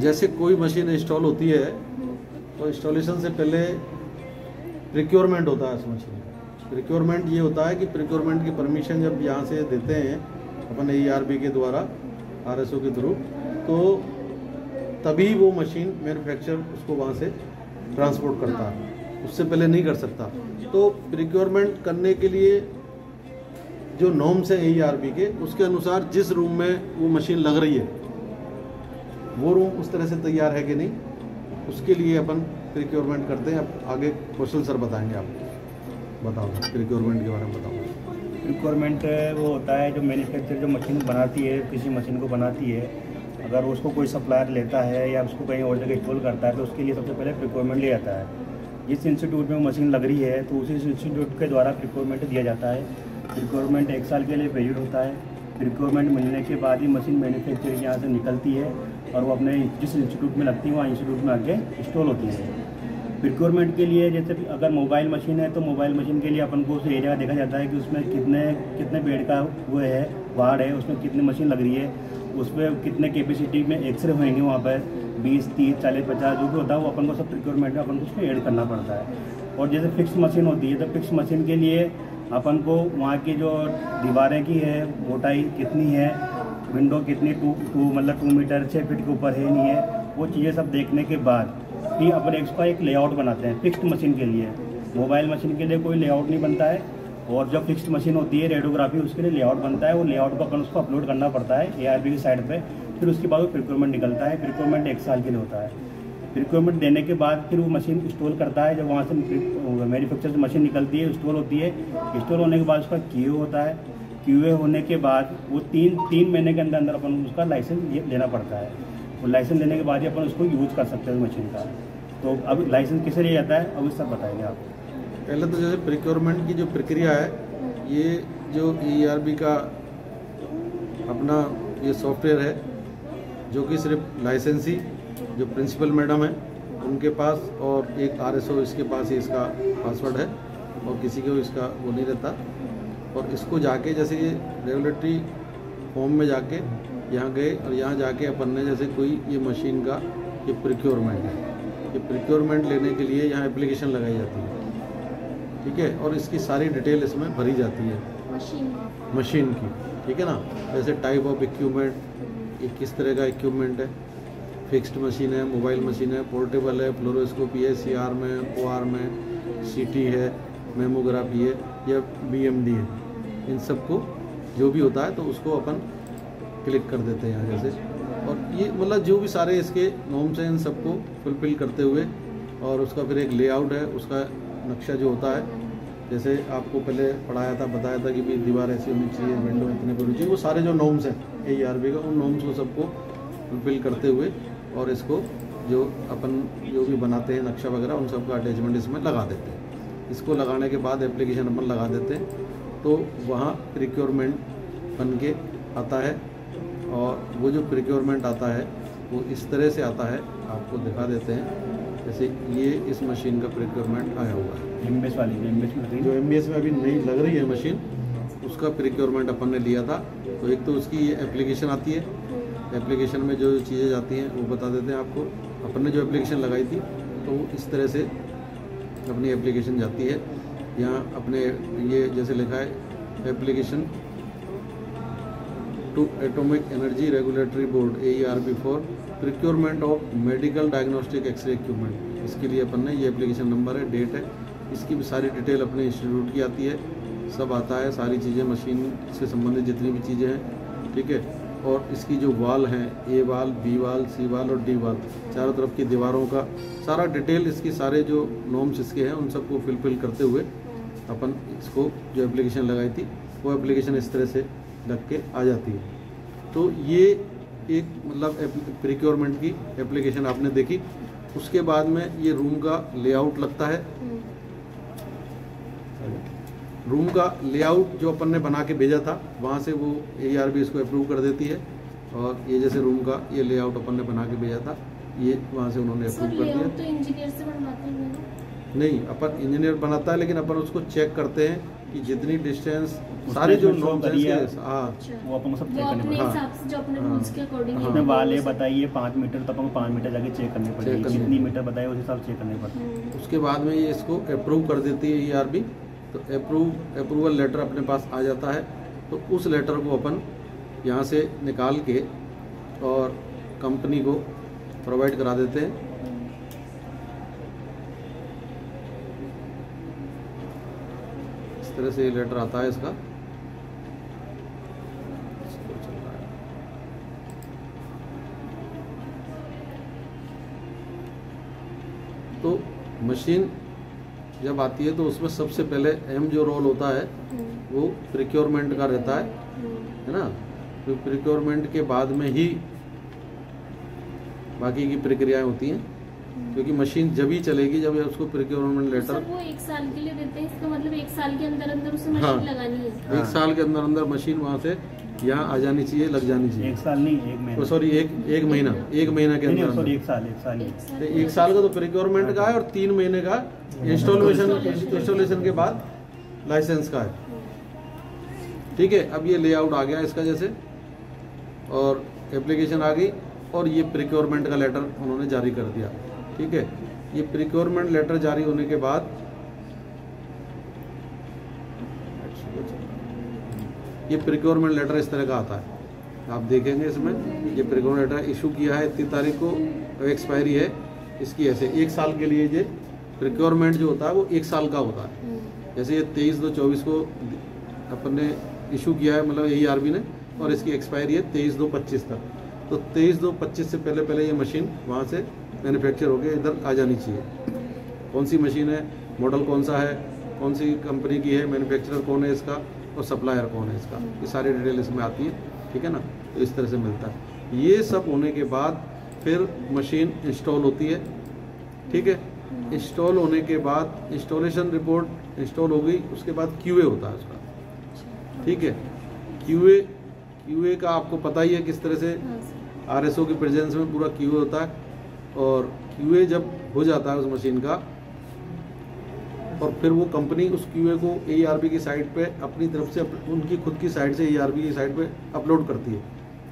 जैसे कोई machine install होती है तो इंस्टॉलेशन से पहले प्रिक्योरमेंट होता है उस मशीन का। प्रिक्योरमेंट ये होता है कि प्रिक्योरमेंट की परमिशन जब यहाँ से देते हैं अपन AERB के द्वारा RSO के थ्रू, तो तभी वो मशीन मैन्युफैक्चर उसको वहाँ से ट्रांसपोर्ट करता है, उससे पहले नहीं कर सकता। तो प्रिक्योरमेंट करने के लिए जो नॉर्म्स हैं AERB के, उसके अनुसार जिस रूम में वो मशीन लग रही है वो रूम उस तरह से तैयार है कि नहीं, उसके लिए अपन प्रिक्योरमेंट करते हैं। अब आगे कौशल सर बताएंगे, आपको बताओ प्रिक्योरमेंट के बारे में बताओ। प्रिक्योरमेंट वो होता है जो मैन्युफैक्चर जो मशीन बनाती है, किसी मशीन को बनाती है, अगर उसको कोई सप्लायर लेता है या उसको कहीं और जगह इंस्टॉल करता है तो उसके लिए सबसे पहले प्रिक्योरमेंट लिया जाता है। जिस इंस्टीट्यूट में वो मशीन लग रही है तो उसी इंस्टीट्यूट के द्वारा प्रिक्योरमेंट दिया जाता है। प्रिक्योरमेंट 1 साल के लिए वैलिड होता है। प्रिक्योरमेंट मिलने के बाद ही मशीन मैन्युफैक्चर यहाँ से निकलती है और वो अपने जिस इंस्टीट्यूट में लगती है वहाँ इंस्टीट्यूट में आगे इंस्टॉल होती है। प्रिक्योरमेंट के लिए जैसे अगर मोबाइल मशीन है तो मोबाइल मशीन के लिए अपन को उस एरिया देखा जाता है कि उसमें कितने बेड का वो है, वार्ड है, उसमें कितनी मशीन लग रही है, उसमें कितने कैपेसिटी में एक्सरे होंगे वहाँ पर 20, 30, 40, 50 जो भी होता है वो अपन को सब प्रिक्योरमेंट में अपन को उसमें ऐड करना पड़ता है। और जैसे फिक्स मशीन होती है तो फिक्स मशीन के लिए अपन को वहाँ की जो दीवारें की है मोटाई कितनी है, विंडो कितनी मतलब 2 मीटर 6 फीट के ऊपर है नहीं है, वो चीज़ें सब देखने के बाद ही अपन इसका एक लेआउट बनाते हैं फिक्स्ड मशीन के लिए। मोबाइल मशीन के लिए कोई लेआउट नहीं बनता है, और जो फिक्स्ड मशीन होती है रेडियोग्राफी उसके लिए लेआउट बनता है। वो लेआउट को अपन उसको अपलोड करना पड़ता है AERB की साइट पे, फिर उसके बाद वो प्रिक्योरमेंट निकलता है। प्रिक्योरमेंट 1 साल के लिए होता है। प्रिक्योरमेंट देने के बाद फिर वो मशीन इंस्टॉल करता है। जब वहाँ से मैन्युफैक्चर से मशीन निकलती है, इंस्टॉल होती है, इंस्टॉल होने के बाद उसका QA होता है। QA होने के बाद वो 3 महीने के अंदर अपन उसका लाइसेंस लेना पड़ता है। वो लाइसेंस लेने के बाद ही अपन उसको यूज़ कर सकते हैं मशीन का। तो अब लाइसेंस किसे लिया जाता है अब सब बताएंगे आप। पहले तो जैसे प्रिक्योरमेंट की जो प्रक्रिया है, ये जो AERB का अपना ये सॉफ्टवेयर है जो कि सिर्फ लाइसेंसी जो प्रिंसिपल मैडम है उनके पास और एक RSO इसके पास ही इसका पासवर्ड है, और किसी को इसका वो नहीं रहता। और इसको जाके जैसे ये रेगुलेटरी फॉर्म में जाके यहाँ गए और यहाँ जाके अपन ने जैसे कोई ये मशीन का ये प्रिक्योरमेंट है, ये प्रिक्योरमेंट लेने के लिए यहाँ एप्लीकेशन लगाई जाती है, ठीक है। और इसकी सारी डिटेल इसमें भरी जाती है मशीन की, ठीक है ना। जैसे टाइप ऑफ इक्विपमेंट, ये किस तरह का इक्विपमेंट है, फिक्स्ड मशीन है, मोबाइल मशीन है, पोर्टेबल है, फ्लोरोस्कोपी है, CR में, OR में, CT है, मेमोग्राफी है या BMD है, इन सबको जो भी होता है तो उसको अपन क्लिक कर देते हैं यहाँ जैसे। और ये मतलब जो भी सारे इसके नॉर्म्स हैं इन सबको फुलफिल करते हुए, और उसका फिर एक लेआउट है, उसका नक्शा जो होता है, जैसे आपको पहले पढ़ाया था, बताया था कि भाई दीवार ऐसी होनी चाहिए, विंडो इतने बड़ी चाहिए, वो सारे जो नॉर्म्स हैं AERB का, उन नॉर्म्स को सबको फुलफिल करते हुए और इसको जो अपन जो भी बनाते हैं नक्शा वगैरह उन सबका अटैचमेंट इसमें लगा देते हैं। इसको लगाने के बाद एप्लीकेशन अपन लगा देते हैं तो वहाँ प्रिक्योरमेंट बन के आता है। और वो जो प्रिक्योरमेंट आता है वो इस तरह से आता है, आपको दिखा देते हैं। जैसे ये इस मशीन का प्रिक्योरमेंट आया हुआ है, MBS वाली जो MBS में अभी नई लग रही है मशीन, उसका प्रिक्योरमेंट अपन ने लिया था। तो एक तो उसकी ये एप्लीकेशन आती है, एप्लीकेशन में जो चीज़ें जाती हैं वो बता देते हैं आपको। अपन ने जो एप्लीकेशन लगाई थी तो वो इस तरह से अपनी एप्लीकेशन जाती है। यहाँ अपने ये जैसे लिखा है application to atomic energy regulatory board AERB for procurement of medical diagnostic x ray equipment, इसके लिए अपन ने ये एप्लीकेशन नंबर है, डेट है, इसकी भी सारी डिटेल अपने इंस्टीट्यूट की आती है, सब आता है, सारी चीज़ें मशीन से संबंधित जितनी भी चीज़ें हैं, ठीक है। और इसकी जो वाल हैं, A वाल, B वाल, C वाल और D वाल, चारों तरफ की दीवारों का सारा डिटेल, इसकी सारे जो नॉर्म्स इसके हैं उन सबको फुलफिल करते हुए अपन इसको जो एप्लीकेशन लगाई थी वो एप्लीकेशन इस तरह से लग के आ जाती है। तो ये एक मतलब प्रिक्योरमेंट की एप्लीकेशन आपने देखी। उसके बाद में ये रूम का लेआउट लगता है। रूम का लेआउट जो अपन ने बना के भेजा था वहाँ से वो AERB इसको अप्रूव कर देती है। और ये जैसे रूम का ये लेआउट अपन ने बना के भेजा था, ये वहाँ से उन्होंने अप्रूव कर दिया। तो इंजीनियर से बनवाते हैं? नहीं, अपन इंजीनियर बनाता है, लेकिन अपन उसको चेक करते हैं कि जितनी डिस्टेंस सारे जो नॉर्म्स हैं हाँ वो अपन को सब चेक करने अपने पड़ेगा। हिसाब से जो अपने रूल्स के अकॉर्डिंग उसने वाले बताइए 5 मीटर, तो अपन को 5 मीटर जाके चेक करने पड़ेगी, जितनी मीटर बताइए उस हिसाब से चेक करने पड़ते हैं। उसके बाद में ये इसको अप्रूव कर देती है ERB, तो अप्रूवल लेटर अपने पास आ जाता है। तो उस लेटर को अपन यहाँ से निकाल के और कंपनी को प्रोवाइड करा देते हैं। इस तरह से ये लेटर आता है इसका। तो मशीन जब आती है तो उसमें सबसे पहले अहम जो रोल होता है वो प्रिक्योरमेंट का रहता है ना। तो प्रिक्योरमेंट के बाद में ही बाकी की प्रक्रियाएं होती हैं, क्योंकि मशीन जब ही चलेगी जब उसको प्रिक्योरमेंट लेटर। वो 1 साल के लिए देते हैं, इसका मतलब 1 साल के अंदर अंदर उसे हाँ, मशीन लगानी है। 1 साल के अंदर अंदर मशीन वहाँ से यहाँ आ जानी चाहिए, लग जानी चाहिए। 1 साल नहीं, 1 महीना, सॉरी एक महीना, 1 महीना के अंदर। सॉरी 1 साल ही। तो 1 साल का तो प्रिक्योरमेंट का है और 3 महीने का इंस्टॉलेशन के बाद लाइसेंस का है। ठीक है, अब ये लेआउट आ गया इसका जैसे, और एप्लीकेशन आ गई और ये प्रिक्योरमेंट का लेटर उन्होंने जारी कर दिया। ठीक है, ये प्रिक्योरमेंट लेटर जारी होने के बाद ये प्रिक्योरमेंट लेटर इस तरह का आता है, आप देखेंगे इसमें। ये प्रिक्योरमेंट लेटर इशू किया है इतनी तारीख को, एक्सपायरी है इसकी ऐसे 1 साल के लिए। ये प्रिक्योरमेंट जो होता है वो 1 साल का होता है। जैसे ये 23/2/24 को अपन ने इशू किया है, मतलब ERB ने, और इसकी एक्सपायरी है 23/2/25 तक। तो 23/2/25 से पहले पहले ये मशीन वहाँ से मैन्युफैक्चर होकर इधर आ जानी चाहिए। कौन सी मशीन है, मॉडल कौन सा है, कौन सी कंपनी की है, मैन्युफैक्चरर कौन है इसका, और सप्लायर कौन है इसका, ये सारी डिटेल इसमें आती है। ठीक है ना, तो इस तरह से मिलता है। ये सब होने के बाद फिर मशीन इंस्टॉल होती है। ठीक है, इंस्टॉल होने के बाद इंस्टॉलेशन रिपोर्ट इंस्टॉल हो गई, उसके बाद QA होता है उसका। ठीक है, QA का आपको पता ही है किस तरह से RSO की प्रेजेंस में पूरा QA होता है। और QA जब हो जाता है उस मशीन का, और फिर वो कंपनी उस QA को ERB की साइट पे अपनी तरफ से, उनकी खुद की साइट से ERB की साइट पे अपलोड करती है।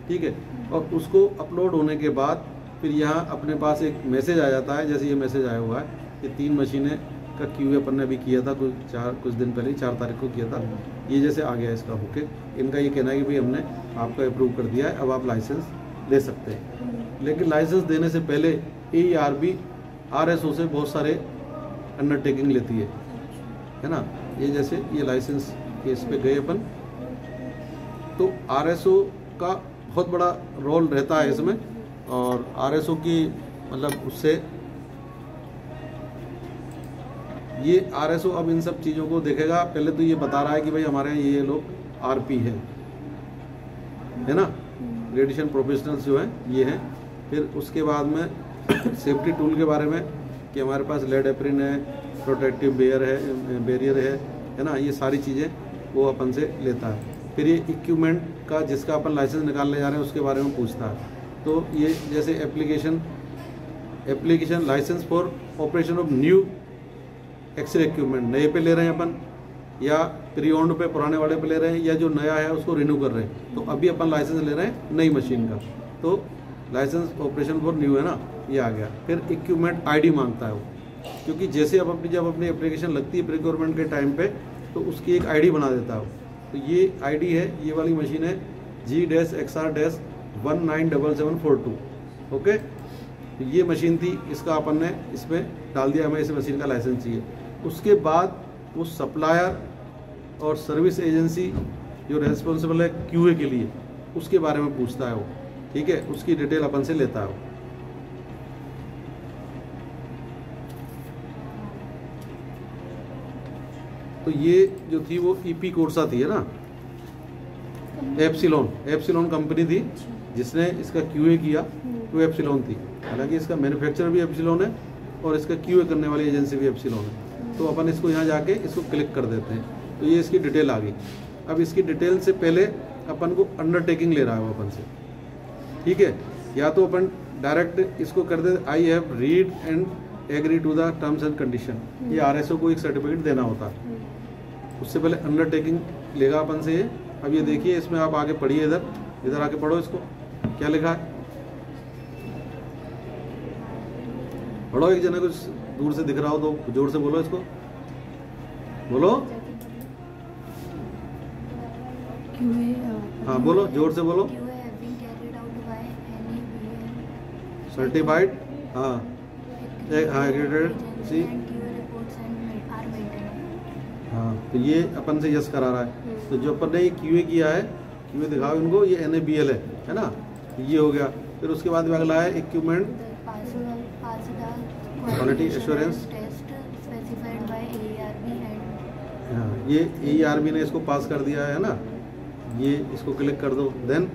ठीक है, और उसको अपलोड होने के बाद फिर यहाँ अपने पास एक मैसेज आ जाता है, जैसे ये मैसेज आया हुआ है, ये 3 मशीनें का QA अपन ने अभी किया था कुछ दिन पहले, 4 तारीख को किया था। ये जैसे आ गया इसका ओके, इनका ये कहना है कि भाई हमने आपका अप्रूव कर दिया है, अब आप लाइसेंस ले सकते हैं। लेकिन लाइसेंस देने से पहले ERB RSO से बहुत सारे अंडरटेकिंग लेती है ना। ये जैसे ये लाइसेंस केस पे गए अपन, तो RSO का बहुत बड़ा रोल रहता है इसमें। और RSO की मतलब उससे ये RSO अब इन सब चीज़ों को देखेगा। पहले तो ये बता रहा है कि भाई हमारे यहाँ ये लोग RP है ना, रेडिएशन प्रोफेशनल्स जो हैं ये हैं। फिर उसके बाद में सेफ्टी टूल के बारे में कि हमारे पास लेड एप्रिन है, प्रोटेक्टिव बैरियर है ना, ये सारी चीज़ें वो अपन से लेता है। फिर ये इक्विपमेंट का जिसका अपन लाइसेंस निकालने जा रहे हैं उसके बारे में पूछता है। तो ये जैसे application license for operation of new x ray equipment, नए पे ले रहे हैं अपन, या प्री ओन्ड पे पुराने वाले पे ले रहे हैं, या जो नया है उसको रिन्यू कर रहे हैं। तो अभी अपन लाइसेंस ले रहे हैं नई मशीन का, तो लाइसेंस ऑपरेशन फॉर न्यू है ना, ये आ गया। फिर इक्विपमेंट ID मांगता है वो, क्योंकि जैसे जब अपनी एप्लीकेशन लगती है प्रिक्योरमेंट के टाइम पे, तो उसकी एक ID बना देता है वो। तो ये ID है, ये वाली मशीन है G-XR-197742। ओके, तो ये मशीन थी, इसका अपन ने इसमें डाल दिया, हमें इस मशीन का लाइसेंस चाहिए। उसके बाद वो सप्लायर और सर्विस एजेंसी जो रेस्पॉन्सिबल है QA के लिए, उसके बारे में पूछता है वो। ठीक है, उसकी डिटेल अपन से लेता है वो। तो ये जो थी वो EP कोर्सा थी है ना, एप्सिलॉन कंपनी थी जिसने इसका QA किया, तो एप्सिलॉन थी। हालांकि इसका मैन्युफैक्चरर भी एप्सिलॉन है और इसका QA करने वाली एजेंसी भी एप्सिलॉन है। तो अपन इसको यहाँ जाके इसको क्लिक कर देते हैं, तो ये इसकी डिटेल आ गई। अब इसकी डिटेल से पहले अपन को अंडरटेकिंग ले रहा है वो अपन से। ठीक है, या तो अपन डायरेक्ट इसको कर दे, I have read and agree to the terms and condition. ये RSO को एक सर्टिफिकेट देना होता है। उससे पहले अंडरटेकिंग लेगा अपन से ये। अब ये देखिए, इसमें आप आगे पढ़िए, इधर आके पढ़ो इसको, क्या लिखा है पढ़ो। एक जना को दूर से दिख रहा हो तो जोर से बोलो इसको, बोलो। हाँ बोलो, जोर से बोलो। सर्टिफाइड, हाँ एग्रीडेड सी, हाँ तो ये अपन से यस करा रहा है। तो जो अपन ने ये क्यूए किया है, क्यूए दिखाओ इनको, ये NABL है ना, ये हो गया। फिर उसके बाद अगला है इक्विपमेंट क्वालिटी एश्योरेंस, हाँ ये AERB ने इसको पास कर दिया है ना, ये इसको क्लिक कर दो। Then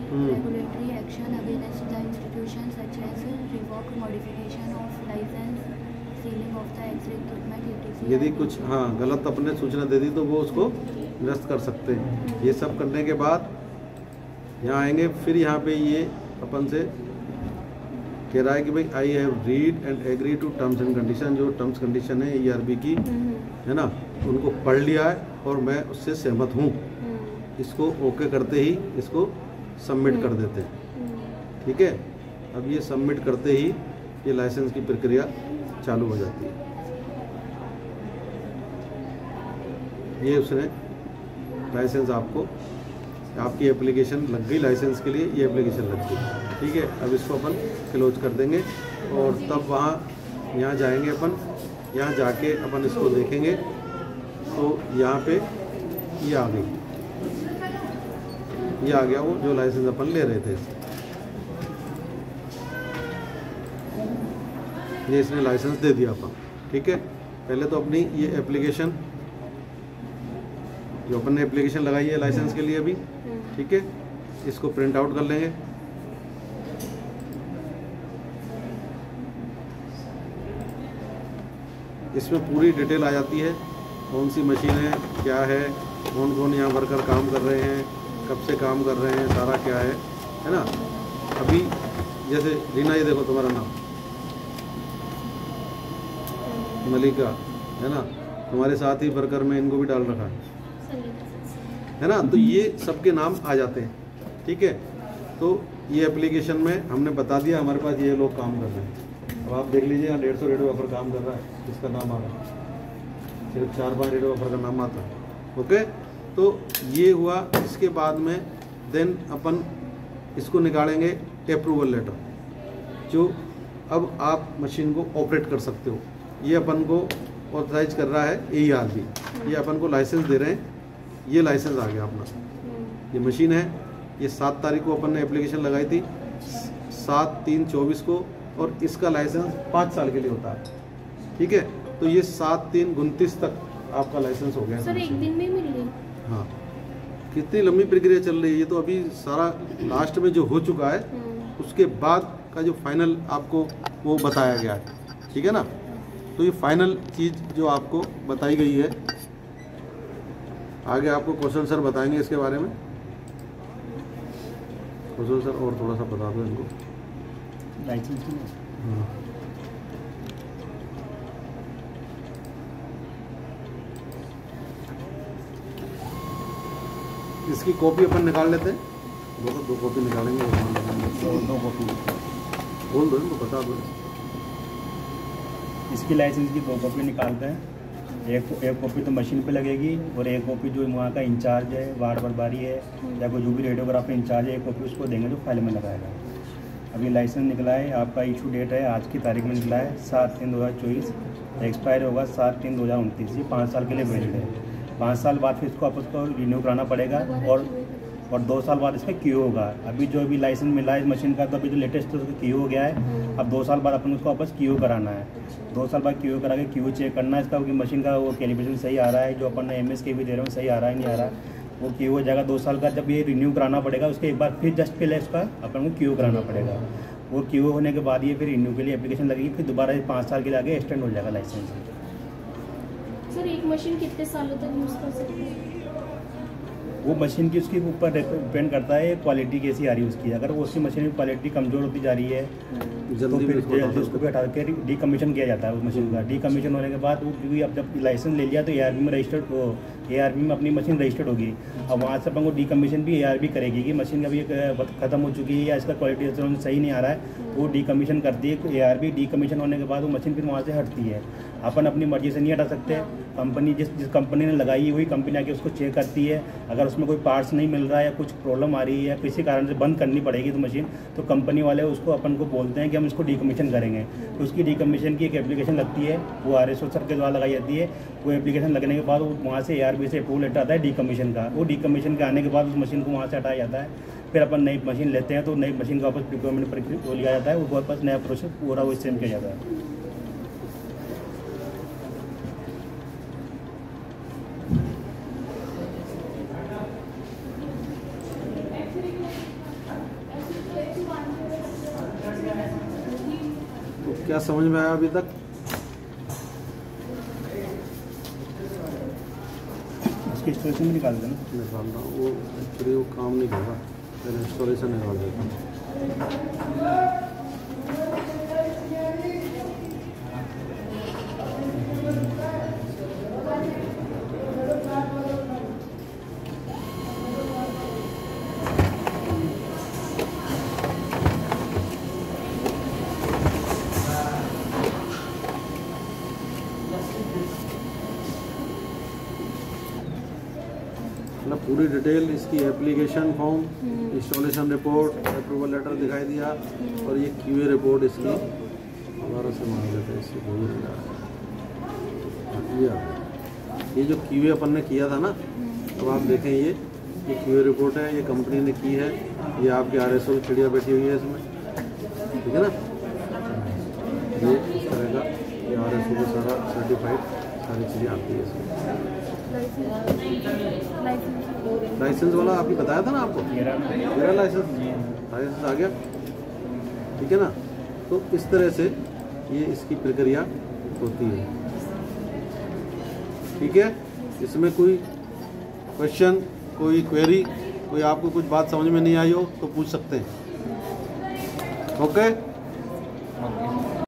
regulatory action against the institution such as revoke, modification of license, sealing of the X-ray equipment, etc. यदि कुछ गलत अपने सूचना दे दी तो वो उसको निरस्त कर सकते हैं। ये सब करने के बाद यहाँ आएंगे, फिर यहाँ पे ये अपन से कह रहा है कि भाई I have read and agree to terms and condition. जो टर्म्स कंडीशन है AERB की है ना, उनको पढ़ लिया है और मैं उससे सहमत हूँ। इसको ओके करते ही इसको सबमिट कर देते हैं, ठीक है। अब ये सबमिट करते ही ये लाइसेंस की प्रक्रिया चालू हो जाती है। ये उसने लाइसेंस आपको, आपकी एप्लीकेशन लग गई लाइसेंस के लिए, ये एप्लीकेशन लग गई, ठीक है। अब इसको अपन क्लोज कर देंगे और तब यहाँ जाएंगे अपन, यहाँ जाके अपन इसको देखेंगे तो यहाँ पे ये आ गई, ये आ गया वो जो लाइसेंस अपन ले रहे थे। ये इसने लाइसेंस दे दिया अपन, ठीक है। पहले तो अपनी ये एप्लीकेशन, जो अपन ने एप्लीकेशन लगाई है लाइसेंस के लिए अभी, ठीक है, इसको प्रिंट आउट कर लेंगे। इसमें पूरी डिटेल आ जाती है, कौन सी मशीन है, क्या है, कौन कौन यहाँ वर्कर काम कर रहे हैं, कब से काम कर रहे हैं, सारा क्या है ना। अभी जैसे रीना, ये देखो तुम्हारा नाम मलिका है ना, तुम्हारे साथ ही वर्कर में इनको भी डाल रखा है ना, तो ये सबके नाम आ जाते हैं, ठीक है। तो ये एप्लीकेशन में हमने बता दिया हमारे पास ये लोग काम कर रहे हैं। अब आप देख लीजिए, यहाँ 150 रेडियो ऑफर काम कर रहा है, इसका नाम आ रहा है, सिर्फ 4-5 रेडियो ऑफर का नाम आता है, ओके। तो ये हुआ। इसके बाद में देन अपन इसको निकालेंगे अप्रूवल लेटर, जो अब आप मशीन को ऑपरेट कर सकते हो। ये अपन को ऑथराइज कर रहा है AERB, ये अपन को लाइसेंस दे रहे हैं। ये लाइसेंस आ गया अपना, ये मशीन है। ये 7 तारीख को अपन ने एप्लीकेशन लगाई थी, 7/3/24 को, और इसका लाइसेंस 5 साल के लिए होता है, ठीक है। तो ये 7/3/29 तक आपका लाइसेंस हो गया सर। एक दिन में मिल गई? हाँ, कितनी लंबी प्रक्रिया चल रही है। ये तो अभी सारा लास्ट में जो हो चुका है, उसके बाद का जो फाइनल आपको वो बताया गया है, ठीक है ना। तो ये फाइनल चीज़ जो आपको बताई गई है, आगे आपको कौशल सर बताएंगे इसके बारे में। कौशल सर और थोड़ा सा बता दो इनको। लाइसेंस हाँ, इसकी कॉपी अपन निकाल लेते हैं, 2 कॉपी निकालेंगे, 2 कॉपी बोल दो इनको, बता दो। इसकी लाइसेंस की 2 कॉपी निकालते हैं। एक कॉपी तो मशीन पे लगेगी और एक कॉपी जो वहाँ का इंचार्ज है, वार्ड प्रभारी है या कोई जो भी रेडियोग्राफी इंचार्ज है, एक कॉपी उसको देंगे जो फाइल में लगाएगा। अभी लाइसेंस निकला है, आपका इशू डेट है आज की तारीख में निकला है 7/3/2024, एक्सपायर होगा 7/3/2029। ये 5 साल के लिए वैलिड है। 5 साल बाद फिर इसको आप उसको रिन्यू कराना पड़ेगा और 2 साल बाद इसका क्यू होगा। अभी जो भी लाइसेंस मिला है इस मशीन का, तो अभी जो लेटेस्ट है उसका क्यू हो गया है। अब 2 साल बाद अपन उसको वापस क्यू कराना है। 2 साल बाद क्यू करा के क्यू चेक करना है इसका कि मशीन का वो कैलिब्रेशन सही आ रहा है, जो अपन ने MS के भी दे रहे हैं सही आ रहा है नहीं आ रहा है। वो क्यू हो जाएगा 2 साल का। जब ये रिन्यू कराना पड़ेगा उसके एक बार फिर जस्ट पहले इसका अपन को क्यू कराना पड़ेगा। वो क्यू होने के बाद ये फिर रिन्यू के लिए एप्लीकेशन लगेगी, फिर दोबारा 5 साल के लिए आगे एक्सटेंड हो जाएगा लाइसेंस। सर एक मशीन कितने सालों तक यूज़ कर सकते हैं? वो मशीन की उसके ऊपर डिपेंड करता है क्वालिटी कैसी आ रही है उसकी। अगर वो उसकी मशीन की क्वालिटी कमज़ोर होती जा रही है तो जल्दी फिर उसको जल्दी उसको भी हटा के डीकमीशन किया जाता है उस मशीन का। डीकमीशन होने के बाद वो, क्योंकि अब जब लाइसेंस ले लिया तो ARB में रजिस्टर्ड, ARB में अपनी मशीन रजिस्टर्ड होगी। अब वहाँ से अपन को डीकमीशन भी ARB करेगी कि मशीन अभी ख़त्म हो चुकी है या इसका क्वालिटी सही नहीं आ रहा है, वो डीकमीशन करती है ARB। डीकमीशन होने के बाद वो मशीन फिर वहाँ से हटती है। अपन अपनी मर्जी से नहीं हटा सकते, कंपनी जिस कंपनी ने लगाई हुई कंपनी आके उसको चेक करती है। अगर उसमें कोई पार्ट्स नहीं मिल रहा है या कुछ प्रॉब्लम आ रही है या किसी कारण से बंद करनी पड़ेगी तो मशीन, तो कंपनी वाले उसको अपन को बोलते हैं कि हम इसको डीकमीशन करेंगे। तो उसकी डीकमीशन की एक एप्लीकेशन लगती है, वो RSO सर के द्वारा लगाई जाती है। वो एप्लीकेशन लगने के बाद वहाँ से ARB से अप्रूवल लेटर आता है डीकमीशन का। वो डीकमीशन के आने के बाद उस मशीन को वहाँ से हटाया जाता है। फिर अपन नई मशीन लेते हैं तो नई मशीन का वापस प्रिक्योरमेंट पर लिया जाता है, वो वापस नया प्रोसेस पूरा वो सेम किया जाता है। तो क्या समझ में आया अभी तक? उसकी इंस्टॉलेशन भी निकाल देना। निकाल रहा हूँ, वो एक्चुअली वो काम नहीं कर रहा, पहले इंस्टॉलेशन निकाल देता हूँ। मतलब पूरी डिटेल इसकी application form, installation report, approval letter दिखाई दिया और ये QA रिपोर्ट इसकी दोबारा से मान लेते हैं इससे ये जो QA अपन ने किया था ना, अब आप देखें ये QA रिपोर्ट है, ये कंपनी ने की है, ये आपके RSO की चिड़िया बैठी हुई है इसमें, ठीक है ना। ये इस तरह का ये RSO का सारा सर्टिफाइड सारी चीज़ें आती है इसमें। लाइसेंस वाला आपने बताया था ना आपको, मेरा लाइसेंस आ गया, ठीक है ना। तो इस तरह से ये इसकी प्रक्रिया होती है, ठीक है। इसमें कोई क्वेश्चन, कोई क्वेरी, कोई आपको कुछ बात समझ में नहीं आई हो तो पूछ सकते हैं, ओके।